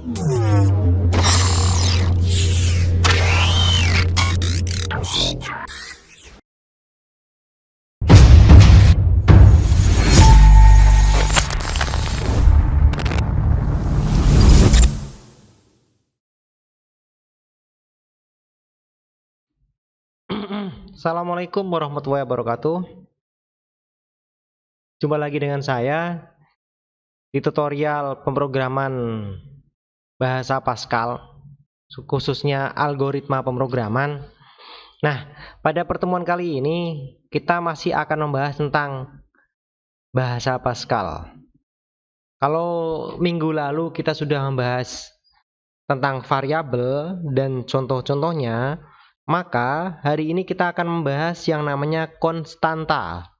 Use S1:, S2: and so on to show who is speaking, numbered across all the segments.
S1: Assalamualaikum warahmatullahi wabarakatuh. Jumpa lagi dengan saya di tutorial pemrograman bahasa Pascal, khususnya algoritma pemrograman. Nah, pada pertemuan kali ini kita masih akan membahas tentang bahasa Pascal. Kalau minggu lalu kita sudah membahas tentang variabel dan contoh-contohnya, maka hari ini kita akan membahas yang namanya konstanta.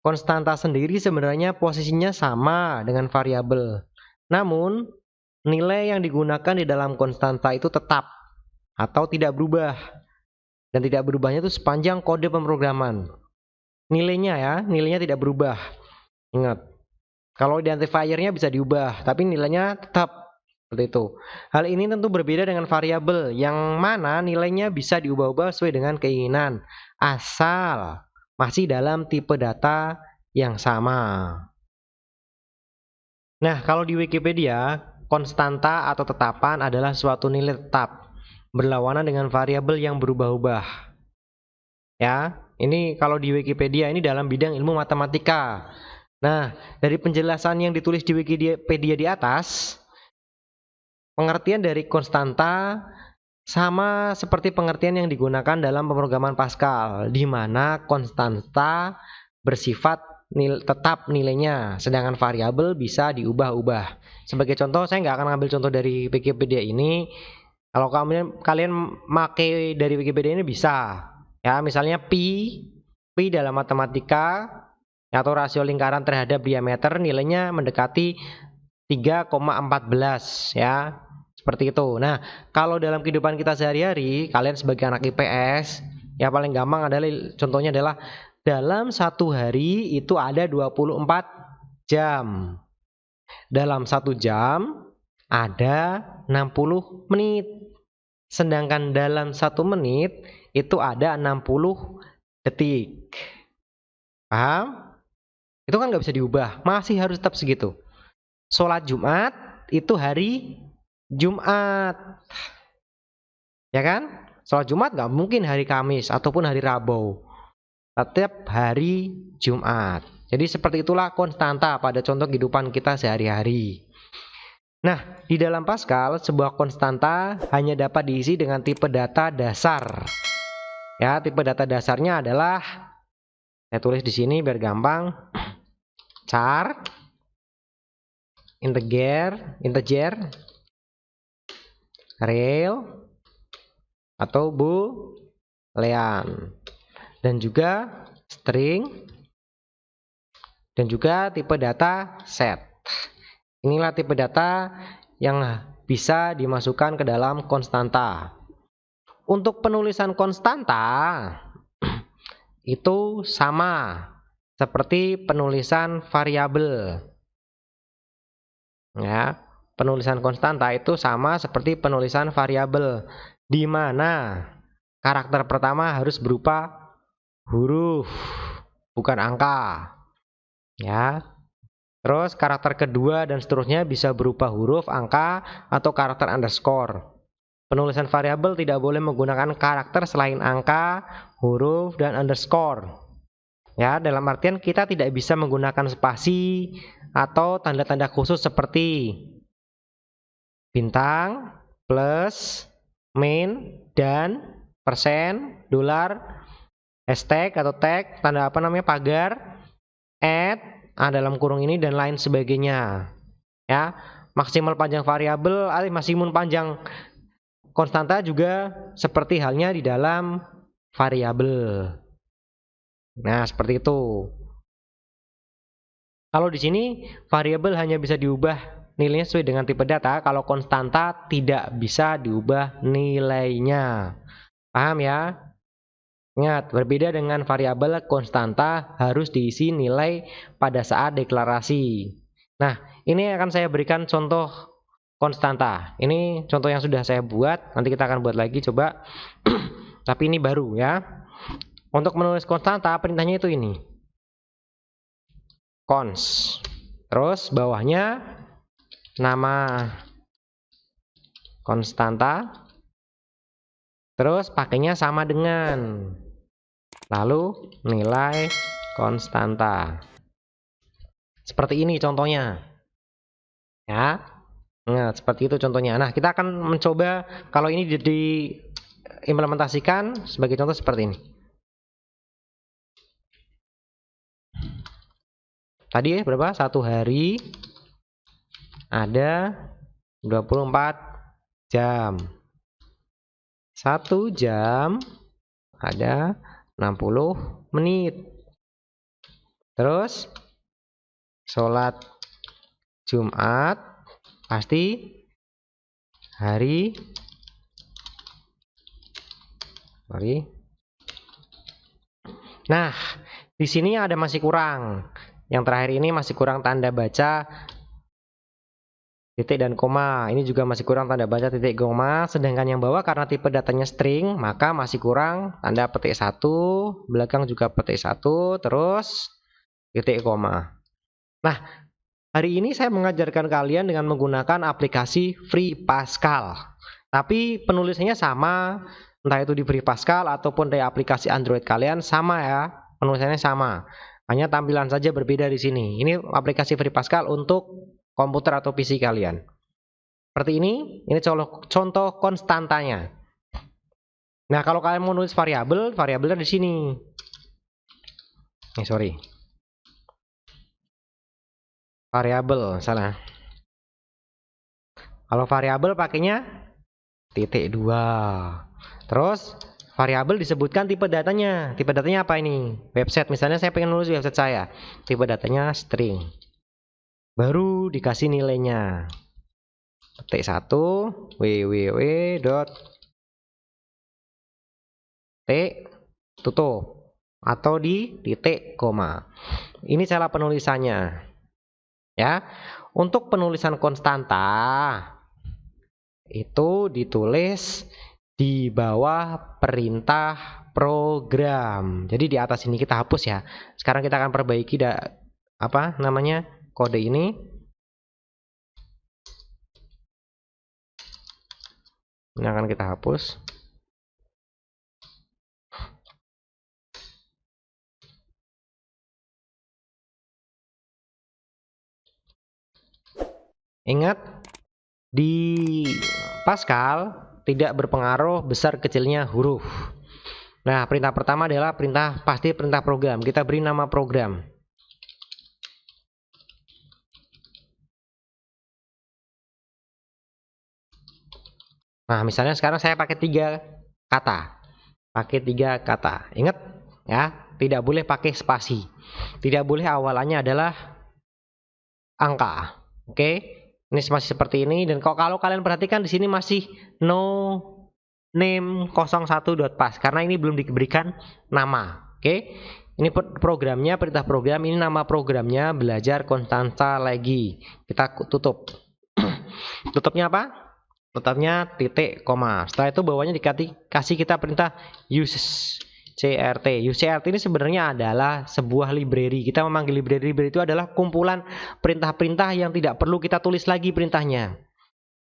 S1: Konstanta sendiri sebenarnya posisinya sama dengan variabel. Namun, nilai yang digunakan di dalam konstanta itu tetap atau tidak berubah. Dan tidak berubahnya itu sepanjang kode pemrograman. Nilainya tidak berubah. Ingat, kalau identifiernya bisa diubah, tapi nilainya tetap. Seperti itu. Hal ini tentu berbeda dengan variabel yang mana nilainya bisa diubah-ubah sesuai dengan keinginan, asal masih dalam tipe data yang sama. Nah, kalau di Wikipedia, konstanta atau tetapan adalah suatu nilai tetap berlawanan dengan variabel yang berubah-ubah. Ya, ini kalau di Wikipedia ini dalam bidang ilmu matematika. Nah, dari penjelasan yang ditulis di Wikipedia di atas, pengertian dari konstanta sama seperti pengertian yang digunakan dalam pemrograman Pascal, di mana konstanta bersifat tetap nilainya, sedangkan variabel bisa diubah-ubah. Sebagai contoh, saya nggak akan ambil contoh dari Wikipedia ini. Kalau kalian pakai dari Wikipedia ini bisa, ya misalnya pi dalam matematika atau rasio lingkaran terhadap diameter nilainya mendekati 3,14 ya. Seperti itu. Nah, kalau dalam kehidupan kita sehari-hari, kalian sebagai anak IPS, ya paling gampang adalah contohnya adalah dalam satu hari itu ada 24 jam. Dalam satu jam ada 60 menit. Sedangkan dalam 1 menit itu ada 60 detik. Paham? Itu kan nggak bisa diubah, masih harus tetap segitu. Sholat Jumat itu hari Jumat, ya kan? Sholat Jumat nggak mungkin hari Kamis ataupun hari Rabu, setiap hari Jumat. Jadi seperti itulah konstanta pada contoh kehidupan kita sehari-hari. Nah, di dalam Pascal sebuah konstanta hanya dapat diisi dengan tipe data dasar. Ya, tipe data dasarnya adalah, saya tulis di sini biar gampang, char, integer, real atau boolean, dan juga string, dan juga tipe data set. Inilah tipe data yang bisa dimasukkan ke dalam konstanta. Untuk penulisan konstanta itu sama seperti penulisan variabel. Ya. Penulisan konstanta itu sama seperti penulisan variabel, di mana karakter pertama harus berupa huruf, bukan angka. Ya. Terus karakter kedua dan seterusnya bisa berupa huruf, angka, atau karakter underscore. Penulisan variabel tidak boleh menggunakan karakter selain angka, huruf, dan underscore. Ya, dalam artian kita tidak bisa menggunakan spasi atau tanda-tanda khusus seperti bintang, plus, min, dan, persen, dolar, hashtag atau tag, tanda pagar, add, dalam kurung ini, dan lain sebagainya. Ya, maksimal panjang variabel, maksimum panjang konstanta juga seperti halnya di dalam variabel. Nah, seperti itu. Kalau di sini variabel hanya bisa diubah nilainya sesuai dengan tipe data, kalau konstanta tidak bisa diubah nilainya. Paham ya? Ingat, berbeda dengan variabel, konstanta harus diisi nilai pada saat deklarasi. Nah, ini akan saya berikan contoh konstanta. Ini contoh yang sudah saya buat, nanti kita akan buat lagi coba. Tapi ini baru ya. Untuk menulis konstanta perintahnya itu ini. Cons. Terus bawahnya nama konstanta. Terus pakainya sama dengan. Lalu nilai konstanta. Seperti ini contohnya. Ya. Nah, seperti itu contohnya. Nah, kita akan mencoba kalau ini diimplementasikan sebagai contoh seperti ini. Tadi berapa? 1 hari ada 24 jam. 1 jam ada 60 menit. Terus sholat Jumat pasti hari Nah, di sini ada masih kurang. Yang terakhir ini masih kurang tanda baca titik dan koma. Ini juga masih kurang tanda baca titik koma. Sedangkan yang bawah karena tipe datanya string, maka masih kurang tanda petik 1, belakang juga petik 1, terus titik koma. Nah, hari ini saya mengajarkan kalian dengan menggunakan aplikasi Free Pascal. Tapi penulisannya sama, entah itu di Free Pascal ataupun di aplikasi Android kalian sama ya, penulisannya sama. Hanya tampilan saja berbeda di sini. Ini aplikasi Free Pascal untuk komputer atau PC kalian. Seperti ini contoh konstantanya. Nah, kalau kalian mau nulis variabelnya di sini. Variabel, salah. Kalau variabel pakainya titik 2. Terus variabel disebutkan tipe datanya. Tipe datanya apa ini? Website. Misalnya saya pengen nulis website saya. Tipe datanya string. Baru dikasih nilainya. Petik 1 www.t tutup atau di titik koma. Ini cara penulisannya. Ya. Untuk penulisan konstanta itu ditulis di bawah perintah program. Jadi di atas ini kita hapus ya. Sekarang kita akan perbaiki kode ini. Ini akan kita hapus. Ingat, di Pascal tidak berpengaruh besar kecilnya huruf. Nah, perintah pertama adalah perintah program. Kita beri nama program. Nah, misalnya sekarang saya pakai 3 kata. Ingat ya, tidak boleh pakai spasi. Tidak boleh awalannya adalah angka. Oke? Ini masih seperti ini, dan kalau kalian perhatikan di sini masih no name 01.pas karena ini belum diberikan nama. Oke? Ini programnya, perintah program, ini nama programnya belajar konstanta lagi. Kita tutup. Tutupnya apa? Tutupnya titik koma. Setelah itu bawahnya dikasih kita perintah use CRT. UCRT ini sebenarnya adalah sebuah library. Kita memanggil library itu adalah kumpulan perintah-perintah yang tidak perlu kita tulis lagi perintahnya.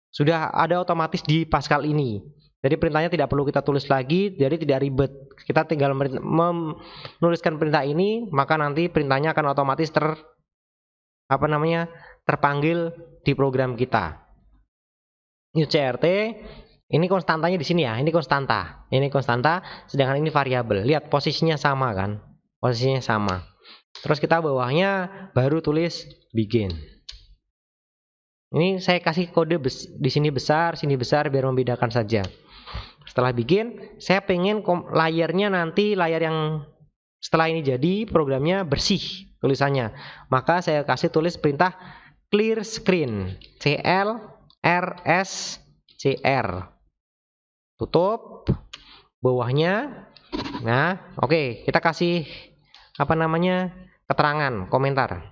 S1: Sudah ada otomatis di Pascal ini. Jadi perintahnya tidak perlu kita tulis lagi, jadi tidak ribet. Kita tinggal menuliskan perintah ini, maka nanti perintahnya akan otomatis terpanggil di program kita. UCRT ini konstantanya di sini ya, ini konstanta, sedangkan ini variabel. Lihat posisinya sama kan, posisinya sama. Terus kita bawahnya baru tulis begin. Ini saya kasih kode di sini besar biar membedakan saja. Setelah begin, saya pengen layarnya nanti layar yang setelah ini jadi programnya bersih tulisannya. Maka saya kasih tulis perintah clear screen, CLRSCR. Tutup bawahnya. Nah, oke, kita kasih keterangan, komentar.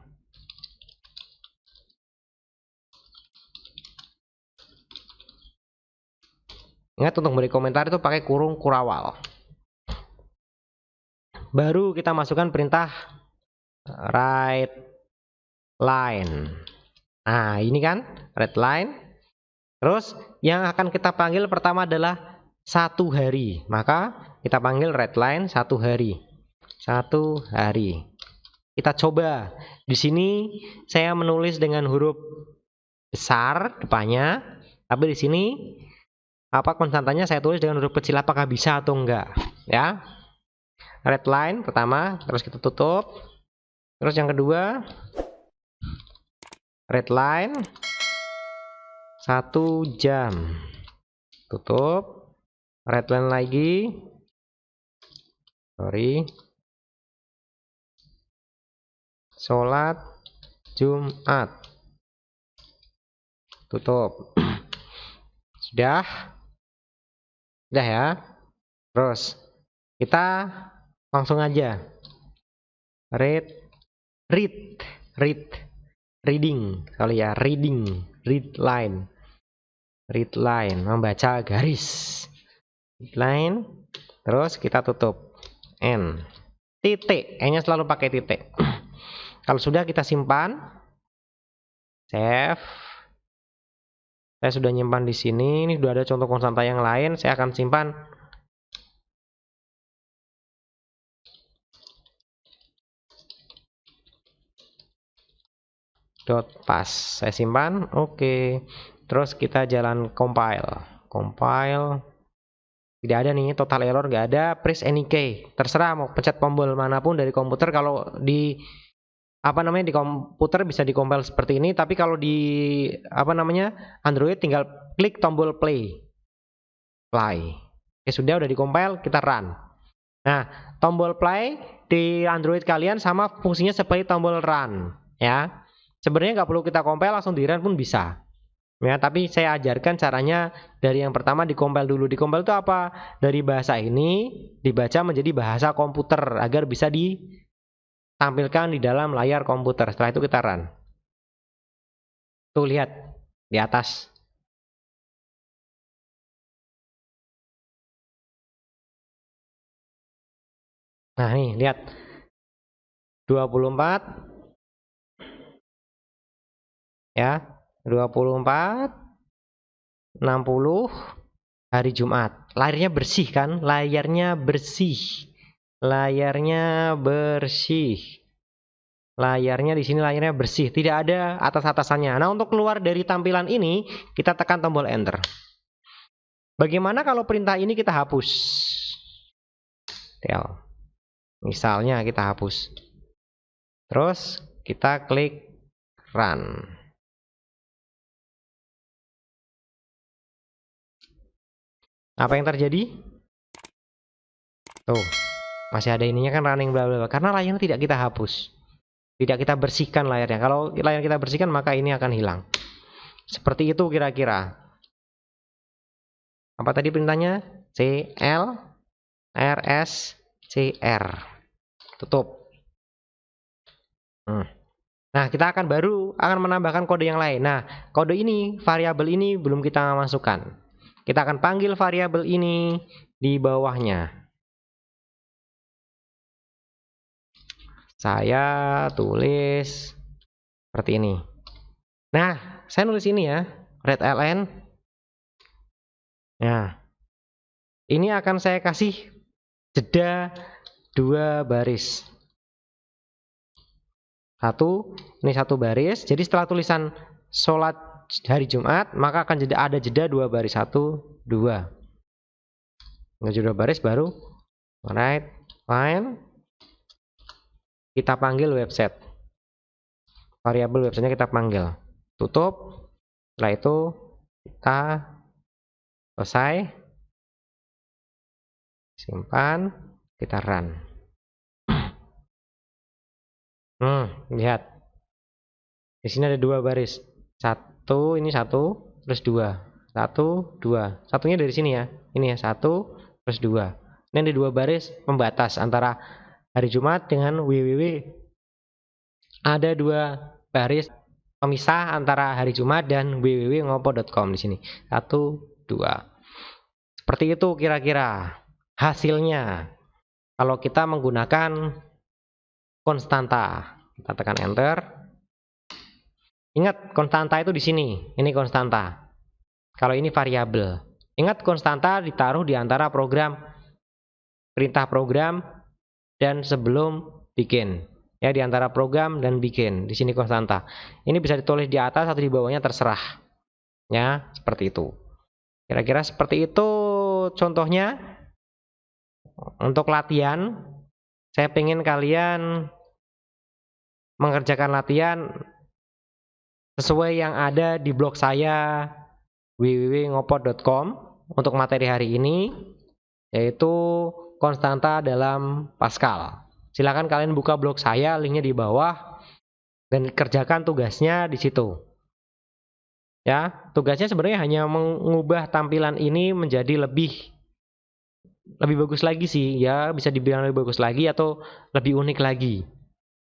S1: Ingat untuk memberi komentar itu pakai kurung kurawal. Baru kita masukkan perintah write line. Nah, ini kan write line. Terus yang akan kita panggil pertama adalah 1 hari. Maka kita panggil write line 1 hari. 1 hari. Kita coba. Di sini saya menulis dengan huruf besar depannya, tapi di sini konstantanya saya tulis dengan huruf kecil. Apakah bisa atau enggak? Ya. Write line pertama, terus kita tutup. Terus yang kedua, write line 1 jam. Tutup. Write line lagi. Sholat Jumat. Tutup. Sudah ya. Terus kita langsung aja read line membaca garis, read line. Terus kita tutup n, titik, n-nya selalu pakai titik. Kalau sudah, kita simpan, save. Saya sudah nyimpan di sini. Ini sudah ada contoh konstanta yang lain. Saya akan simpan. .pas. Saya simpan. Oke. Terus kita jalan compile. Tidak ada nih, total error nggak ada. Press any key. Terserah mau pencet tombol manapun dari komputer. Kalau di di komputer bisa di-compile seperti ini, tapi kalau di Android tinggal klik tombol play. Oke, sudah di-compile, kita run. Nah, tombol play di Android kalian sama fungsinya seperti tombol run, ya. Sebenarnya nggak perlu kita compile, langsung di run pun bisa. Ya, tapi saya ajarkan caranya dari yang pertama di-compile dulu. Di-compile itu apa? Dari bahasa ini dibaca menjadi bahasa komputer agar bisa tampilkan di dalam layar komputer. Setelah itu kita run. Tuh, lihat di atas. Nah, nih lihat 24 ya, 24 60 hari Jumat. Layarnya bersih kan? Layarnya bersih. Layarnya di sini layarnya bersih, tidak ada atas-atasannya. Nah, untuk keluar dari tampilan ini, kita tekan tombol enter. Bagaimana kalau perintah ini kita hapus? Misalnya kita hapus. Terus kita klik run. Apa yang terjadi? Tuh, masih ada ininya kan, running bla bla bla, karena layarnya tidak kita hapus. Tidak kita bersihkan layarnya. Kalau layar kita bersihkan, maka ini akan hilang. Seperti itu kira-kira. Apa tadi perintahnya? CLRSCR. Tutup. Nah, kita akan menambahkan kode yang lain. Nah, kode ini, variabel ini belum kita masukkan. Kita akan panggil variabel ini di bawahnya. Saya tulis seperti ini. Nah, saya nulis ini ya, readLN. Nah, ini akan saya kasih jeda 2 baris. Ini 1 baris. Jadi setelah tulisan sholat hari Jumat, maka akan ada jeda 2 baris. 1, 2. Jeda 2 baris baru write line. Kita panggil website. Variabel websitenya kita panggil. Tutup. Setelah itu kita selesai. Simpan. Kita run. Lihat. Di sini ada 2 baris. 1, ini 1, terus 2. 1, 2. Satunya dari sini ya. Ini ya, 1, terus 2. Ini ada 2 baris pembatas antara hari Jumat dengan www. Ada 2 baris pemisah antara hari Jumat dan www.ngopo.com di sini. 1, 2. Seperti itu kira-kira hasilnya kalau kita menggunakan konstanta. Kita tekan enter. Ingat konstanta itu di sini. Ini konstanta. Kalau ini variabel. Ingat konstanta ditaruh di antara program, perintah program dan sebelum bikin. Ya, di antara program dan bikin. Di sini konstanta. Ini bisa ditulis di atas atau di bawahnya terserah. Ya, seperti itu. Kira-kira seperti itu contohnya. Untuk latihan, saya pengen kalian mengerjakan latihan sesuai yang ada di blog saya www.ngopot.com untuk materi hari ini, yaitu konstanta dalam Pascal. Silakan kalian buka blog saya, linknya di bawah, dan kerjakan tugasnya di situ. Ya, tugasnya sebenarnya hanya mengubah tampilan ini menjadi lebih bagus lagi sih, ya bisa dibilang lebih bagus lagi atau lebih unik lagi.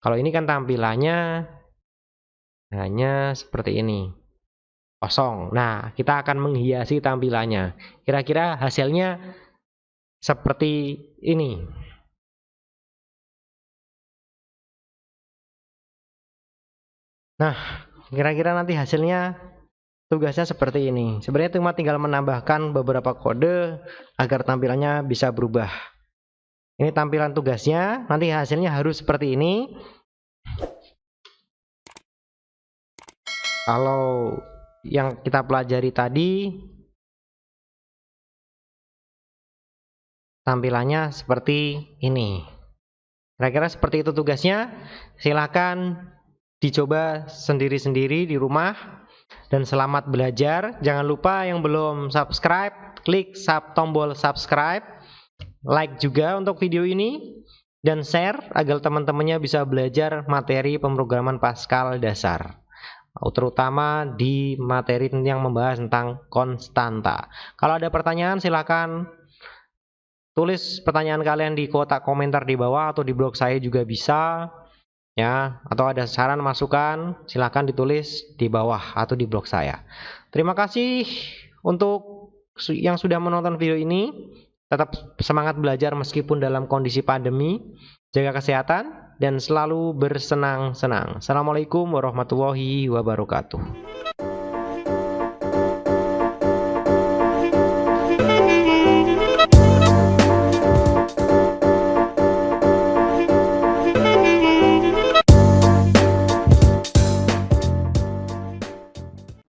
S1: Kalau ini kan tampilannya hanya seperti ini, kosong. Nah, kita akan menghiasi tampilannya. Kira-kira hasilnya seperti ini. Nah, kira-kira nanti hasilnya tugasnya seperti ini. Sebenarnya cuma tinggal menambahkan beberapa kode agar tampilannya bisa berubah. Ini tampilan tugasnya, nanti hasilnya harus seperti ini. Kalau yang kita pelajari tadi, tampilannya seperti ini. Kira-kira seperti itu tugasnya. Silakan dicoba sendiri-sendiri di rumah. Dan selamat belajar. Jangan lupa yang belum subscribe, klik tombol subscribe. Like juga untuk video ini. Dan share agar teman-temannya bisa belajar materi pemrograman Pascal dasar. Terutama di materi yang membahas tentang konstanta. Kalau ada pertanyaan silakan tulis pertanyaan kalian di kotak komentar di bawah atau di blog saya juga bisa. Ya, atau ada saran masukan silakan ditulis di bawah atau di blog saya. Terima kasih untuk yang sudah menonton video ini. Tetap semangat belajar meskipun dalam kondisi pandemi. Jaga kesehatan dan selalu bersenang-senang. Assalamualaikum warahmatullahi wabarakatuh.